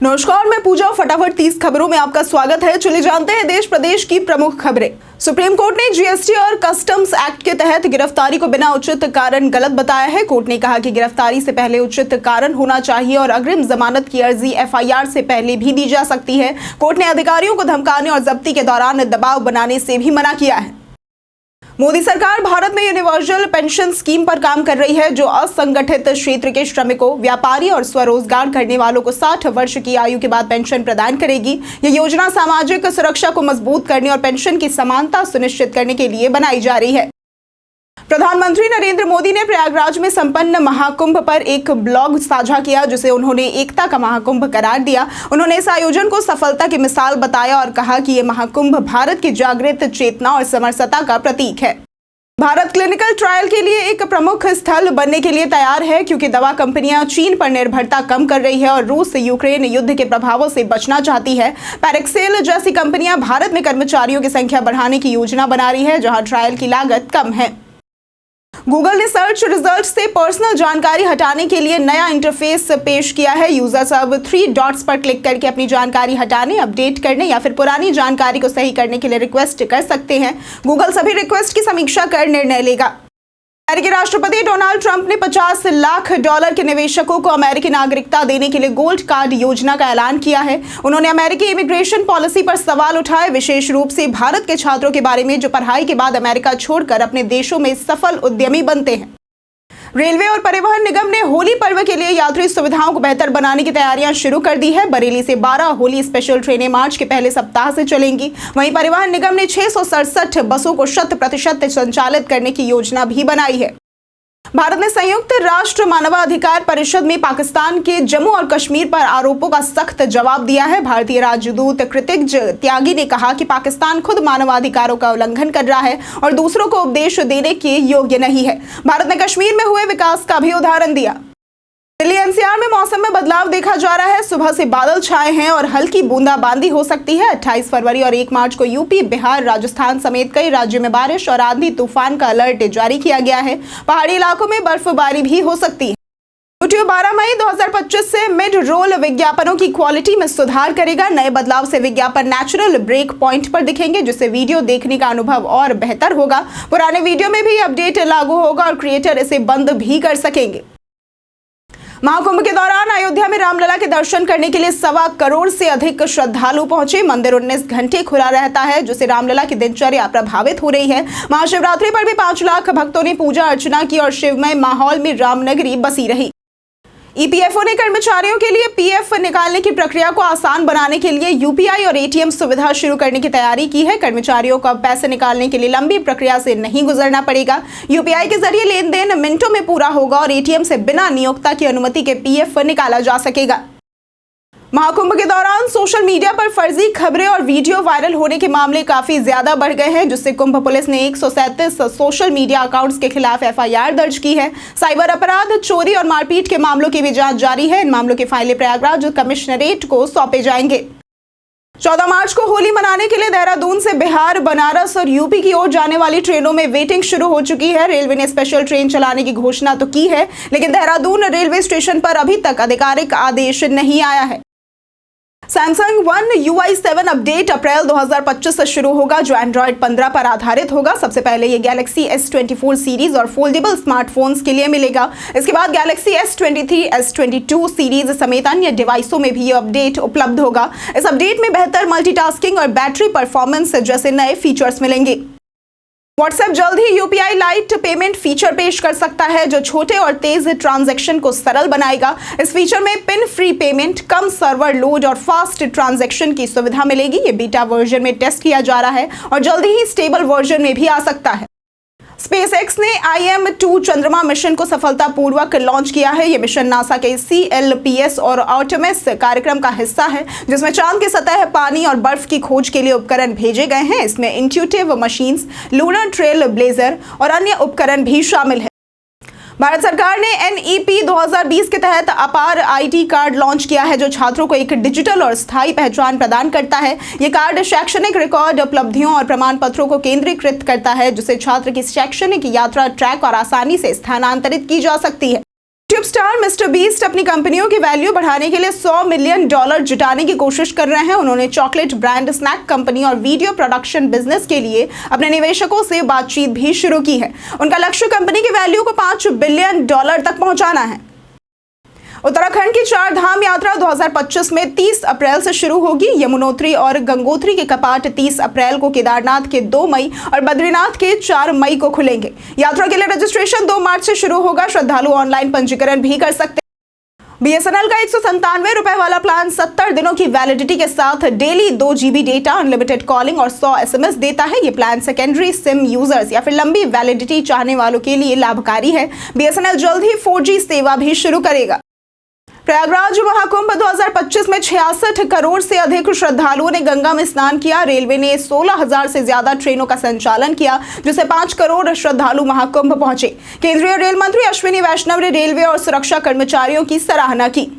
नमस्कार, मैं पूजा। फटाफट 30 खबरों में आपका स्वागत है। चलिए जानते हैं देश प्रदेश की प्रमुख खबरें। सुप्रीम कोर्ट ने जीएसटी और कस्टम्स एक्ट के तहत गिरफ्तारी को बिना उचित कारण गलत बताया है। कोर्ट ने कहा कि गिरफ्तारी से पहले उचित कारण होना चाहिए और अग्रिम जमानत की अर्जी एफआईआर से पहले भी दी जा सकती है। कोर्ट ने अधिकारियों को धमकाने और जब्ती के दौरान दबाव बनाने से भी मना किया है। मोदी सरकार भारत में यूनिवर्सल पेंशन स्कीम पर काम कर रही है, जो असंगठित क्षेत्र के श्रमिकों, व्यापारी और स्वरोजगार करने वालों को 60 वर्ष की आयु के बाद पेंशन प्रदान करेगी। यह योजना सामाजिक सुरक्षा को मजबूत करने और पेंशन की समानता सुनिश्चित करने के लिए बनाई जा रही है। प्रधानमंत्री नरेंद्र मोदी ने प्रयागराज में संपन्न महाकुंभ पर एक ब्लॉग साझा किया, जिसे उन्होंने एकता का महाकुंभ करार दिया। उन्होंने इस आयोजन को सफलता की मिसाल बताया और कहा कि ये महाकुंभ भारत की जागृत चेतना और समरसता का प्रतीक है। भारत क्लिनिकल ट्रायल के लिए एक प्रमुख स्थल बनने के लिए तैयार है, क्योंकि दवा कंपनियां चीन पर निर्भरता कम कर रही है और रूस यूक्रेन युद्ध के प्रभावों से बचना चाहती है। पैरेक्सेल जैसी कंपनियां भारत में कर्मचारियों की संख्या बढ़ाने की योजना बना रही है, जहां ट्रायल की लागत कम है। गूगल ने सर्च रिजल्ट से पर्सनल जानकारी हटाने के लिए नया इंटरफेस पेश किया है। यूजर्स अब 3 डॉट्स पर क्लिक करके अपनी जानकारी हटाने, अपडेट करने या फिर पुरानी जानकारी को सही करने के लिए रिक्वेस्ट कर सकते हैं। गूगल सभी रिक्वेस्ट की समीक्षा कर निर्णय लेगा। अमेरिकी राष्ट्रपति डोनाल्ड ट्रंप ने $50 लाख के निवेशकों को अमेरिकी नागरिकता देने के लिए गोल्ड कार्ड योजना का ऐलान किया है। उन्होंने अमेरिकी इमिग्रेशन पॉलिसी पर सवाल उठाए, विशेष रूप से भारत के छात्रों के बारे में जो पढ़ाई के बाद अमेरिका छोड़कर अपने देशों में सफल उद्यमी बनते हैं। रेलवे और परिवहन निगम ने होली पर्व के लिए यात्री सुविधाओं को बेहतर बनाने की तैयारियां शुरू कर दी है। बरेली से 12 होली स्पेशल ट्रेनें मार्च के पहले सप्ताह से चलेंगी। वहीं परिवहन निगम ने 667 बसों को 100% संचालित करने की योजना भी बनाई है। भारत ने संयुक्त राष्ट्र मानवाधिकार परिषद में पाकिस्तान के जम्मू और कश्मीर पर आरोपों का सख्त जवाब दिया है। भारतीय राजदूत कृतिज त्यागी ने कहा कि पाकिस्तान खुद मानवाधिकारों का उल्लंघन कर रहा है और दूसरों को उपदेश देने के योग्य नहीं है। भारत ने कश्मीर में हुए विकास का भी उदाहरण दिया। दिल्ली एनसीआर में मौसम में बदलाव देखा जा रहा है। सुबह से बादल छाए हैं और हल्की बूंदाबांदी हो सकती है। 28 फरवरी और 1 मार्च को यूपी, बिहार, राजस्थान समेत कई राज्यों में बारिश और आंधी तूफान का अलर्ट जारी किया गया है। पहाड़ी इलाकों में बर्फबारी भी हो सकती है। यूट्यूब 12 मई 2025 से मिड रोल विज्ञापनों की क्वालिटी में सुधार करेगा। नए बदलाव से विज्ञापन नेचुरल ब्रेक पॉइंट पर दिखेंगे, जिससे वीडियो देखने का अनुभव और बेहतर होगा। पुराने वीडियो में भी अपडेट लागू होगा और क्रिएटर इसे बंद भी कर सकेंगे। महाकुंभ के दौरान अयोध्या में रामलला के दर्शन करने के लिए 1.25 करोड़ से अधिक श्रद्धालु पहुंचे। मंदिर 19 घंटे खुला रहता है, जिससे रामलला की दिनचर्या प्रभावित हो रही है। महाशिवरात्रि पर भी 5 लाख भक्तों ने पूजा अर्चना की और शिवमय माहौल में रामनगरी बसी रही। ईपीएफओ ने कर्मचारियों के लिए पीएफ निकालने की प्रक्रिया को आसान बनाने के लिए यूपीआई और एटीएम सुविधा शुरू करने की तैयारी की है। कर्मचारियों को अब पैसे निकालने के लिए लंबी प्रक्रिया से नहीं गुजरना पड़ेगा। यूपीआई के जरिए लेन देन मिनटों में पूरा होगा और एटीएम से बिना नियोक्ता की अनुमति के पीएफ निकाला जा सकेगा। महाकुंभ के दौरान सोशल मीडिया पर फर्जी खबरें और वीडियो वायरल होने के मामले काफी ज्यादा बढ़ गए हैं, जिससे कुंभ पुलिस ने 137 सोशल मीडिया अकाउंट्स के खिलाफ एफआईआर दर्ज की है। साइबर अपराध, चोरी और मारपीट के मामलों की भी जांच जारी है। इन मामलों की फाइलें प्रयागराज कमिश्नरेट को सौंपे जाएंगे। 14 मार्च को होली मनाने के लिए देहरादून से बिहार, बनारस और यूपी की ओर जाने वाली ट्रेनों में वेटिंग शुरू हो चुकी है। रेलवे ने स्पेशल ट्रेन चलाने की घोषणा तो की है, लेकिन देहरादून रेलवे स्टेशन पर अभी तक आधिकारिक आदेश नहीं आया है। सैमसंग वन UI 7 अपडेट अप्रैल 2025 से शुरू होगा, जो एंड्रॉयड 15 पर आधारित होगा। सबसे पहले ये गैलेक्सी S24 सीरीज और फोल्डेबल स्मार्टफोन्स के लिए मिलेगा। इसके बाद गैलेक्सी S23, S22 सीरीज समेत अन्य डिवाइसों में भी ये अपडेट उपलब्ध होगा। इस अपडेट में बेहतर मल्टीटास्किंग और बैटरी परफॉर्मेंस जैसे नए फीचर्स मिलेंगे। व्हाट्सएप जल्द ही यूपीआई लाइट पेमेंट फीचर पेश कर सकता है, जो छोटे और तेज ट्रांजैक्शन को सरल बनाएगा। इस फीचर में पिन फ्री पेमेंट, कम सर्वर लोड और फास्ट ट्रांजैक्शन की सुविधा मिलेगी। ये बीटा वर्जन में टेस्ट किया जा रहा है और जल्द ही स्टेबल वर्जन में भी आ सकता है। स्पेसएक्स ने IM-2 चंद्रमा मिशन को सफलतापूर्वक लॉन्च किया है। यह मिशन नासा के CLPS और आर्टेमिस कार्यक्रम का हिस्सा है, जिसमें चांद की सतह, पानी और बर्फ की खोज के लिए उपकरण भेजे गए हैं। इसमें intuitive machines, lunar trail blazer और अन्य उपकरण भी शामिल है। भारत सरकार ने NEP 2020 के तहत अपार IT कार्ड लॉन्च किया है, जो छात्रों को एक डिजिटल और स्थायी पहचान प्रदान करता है। ये कार्ड शैक्षणिक रिकॉर्ड, उपलब्धियों और प्रमाण पत्रों को केंद्रीकृत करता है, जिससे छात्र की शैक्षणिक यात्रा ट्रैक और आसानी से स्थानांतरित की जा सकती है। यूट्यूब स्टार मिस्टर बीस्ट अपनी कंपनियों की वैल्यू बढ़ाने के लिए $100 मिलियन जुटाने की कोशिश कर रहे हैं। उन्होंने चॉकलेट ब्रांड स्नैक कंपनी और वीडियो प्रोडक्शन बिजनेस के लिए अपने निवेशकों से बातचीत भी शुरू की है। उनका लक्ष्य कंपनी की वैल्यू को $5 बिलियन तक पहुंचाना है। उत्तराखंड की 4 धाम यात्रा 2025 में 30 अप्रैल से शुरू होगी। यमुनोत्री और गंगोत्री के कपाट 30 अप्रैल को, केदारनाथ के 2 मई और बद्रीनाथ के 4 मई को खुलेंगे। यात्रा के लिए रजिस्ट्रेशन 2 मार्च से शुरू होगा। श्रद्धालु ऑनलाइन पंजीकरण भी कर सकते हैं। BSNL का 197 रुपए वाला प्लान 70 दिनों की वैलिडिटी के साथ daily 2 GB data, unlimited calling और 100 SMS देता है। ये प्लान सेकेंडरी सिम यूजर्स या फिर लंबी वैलिडिटी चाहने वालों के लिए लाभकारी है। BSNL जल्द ही 4G सेवा भी शुरू करेगा। प्रयागराज महाकुंभ 2025 में 66 करोड़ से अधिक श्रद्धालुओं ने गंगा में स्नान किया। रेलवे ने 16,000 से ज्यादा ट्रेनों का संचालन किया, जिससे 5 करोड़ श्रद्धालु महाकुंभ पहुंचे। केंद्रीय रेल मंत्री अश्विनी वैष्णव ने रेलवे और सुरक्षा कर्मचारियों की सराहना की।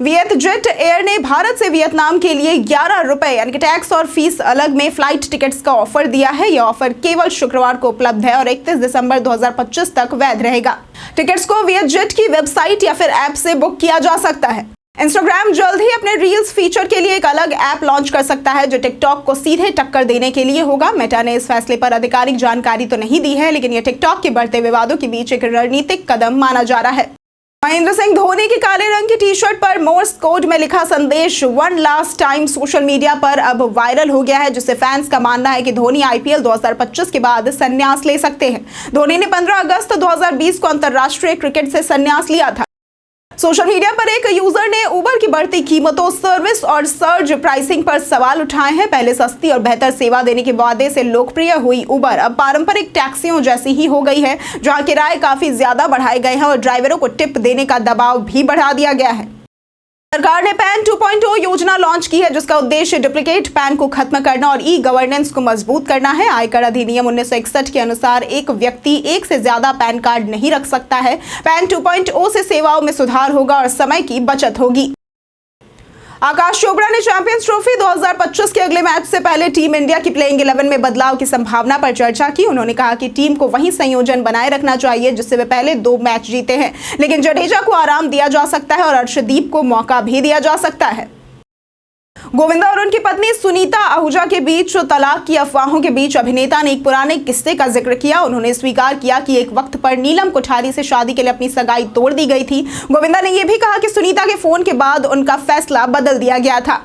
वियतजेट एयर ने भारत से वियतनाम के लिए 11 रुपए यानी कि टैक्स और फीस अलग में फ्लाइट टिकट्स का ऑफर दिया है। यह ऑफर केवल शुक्रवार को उपलब्ध है और 31 दिसंबर 2025 तक वैध रहेगा। टिकट्स को वियतजेट की वेबसाइट या फिर ऐप से बुक किया जा सकता है। इंस्टाग्राम जल्द ही अपने रील्स फीचर के लिए एक अलग ऐप लॉन्च कर सकता है, जो टिकटॉक को सीधे टक्कर देने के लिए होगा। मेटा ने इस फैसले पर आधिकारिक जानकारी तो नहीं दी है, लेकिन यह टिकटॉक के बढ़ते विवादों के बीच एक रणनीतिक कदम माना जा रहा है। महेंद्र सिंह धोनी की काले रंग की टी-शर्ट पर मोर्स कोड में लिखा संदेश one last time social media पर अब वायरल हो गया है, जिससे फैंस का मानना है कि धोनी IPL 2025 के बाद संन्यास ले सकते हैं। धोनी ने 15 अगस्त 2020 को अंतरराष्ट्रीय क्रिकेट से संन्यास लिया था। सोशल मीडिया पर एक यूजर ने उबर की बढ़ती कीमतों, सर्विस और सर्ज प्राइसिंग पर सवाल उठाए हैं। पहले सस्ती और बेहतर सेवा देने के वादे से लोकप्रिय हुई उबर अब पारंपरिक टैक्सियों जैसी ही हो गई है, जहां किराए काफी ज्यादा बढ़ाए गए हैं और ड्राइवरों को टिप देने का दबाव भी बढ़ा दिया गया है। सरकार ने पैन 2.0 योजना लॉन्च की है, जिसका उद्देश्य डुप्लीकेट पैन को खत्म करना और ई गवर्नेंस को मजबूत करना है। आयकर अधिनियम 1961 के अनुसार एक व्यक्ति एक से ज्यादा पैन कार्ड नहीं रख सकता है। पैन 2.0 से सेवाओं में सुधार होगा और समय की बचत होगी। आकाश चोपड़ा ने चैंपियंस ट्रॉफी 2025 के अगले मैच से पहले टीम इंडिया की प्लेइंग 11 में बदलाव की संभावना पर चर्चा की। उन्होंने कहा कि टीम को वही संयोजन बनाए रखना चाहिए जिससे वे पहले 2 मैच जीते हैं, लेकिन जडेजा को आराम दिया जा सकता है और अर्शदीप को मौका भी दिया जा सकता है। गोविंदा और उनकी पत्नी सुनीता आहूजा के बीच तलाक की अफवाहों के बीच अभिनेता ने एक पुराने किस्से का जिक्र किया। उन्होंने स्वीकार किया कि एक वक्त पर नीलम कोठारी से शादी के लिए अपनी सगाई तोड़ दी गई थी। गोविंदा ने यह भी कहा कि सुनीता के फोन के बाद उनका फैसला बदल दिया गया था।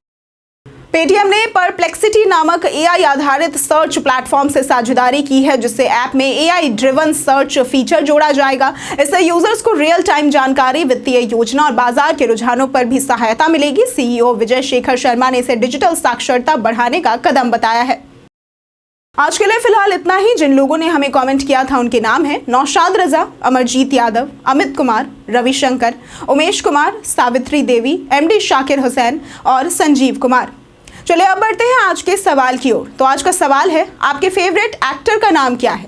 पेटीएम ने परप्लेक्सिटी नामक AI आधारित सर्च प्लेटफॉर्म से साझेदारी की है, जिससे ऐप में AI ड्रिवन सर्च फीचर जोड़ा जाएगा। इससे यूजर्स को रियल टाइम जानकारी, वित्तीय योजना और बाजार के रुझानों पर भी सहायता मिलेगी। CEO विजय शेखर शर्मा ने इसे डिजिटल साक्षरता बढ़ाने का कदम बताया है। आज के लिए फिलहाल इतना ही। जिन लोगों ने हमें कमेंट किया था उनके नाम हैं नौशाद रजा, अमरजीत यादव, अमित कुमार, रविशंकर, उमेश कुमार, सावित्री देवी, MD शाकिर हुसैन और संजीव कुमार। चलिए अब बढ़ते हैं आज के सवाल की ओर। तो आज का सवाल है, आपके फेवरेट एक्टर का नाम क्या है?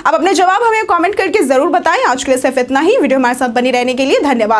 अब अपने जवाब हमें कमेंट करके जरूर बताएं। आज के लिए सिर्फ इतना ही। वीडियो हमारे साथ बनी रहने के लिए धन्यवाद।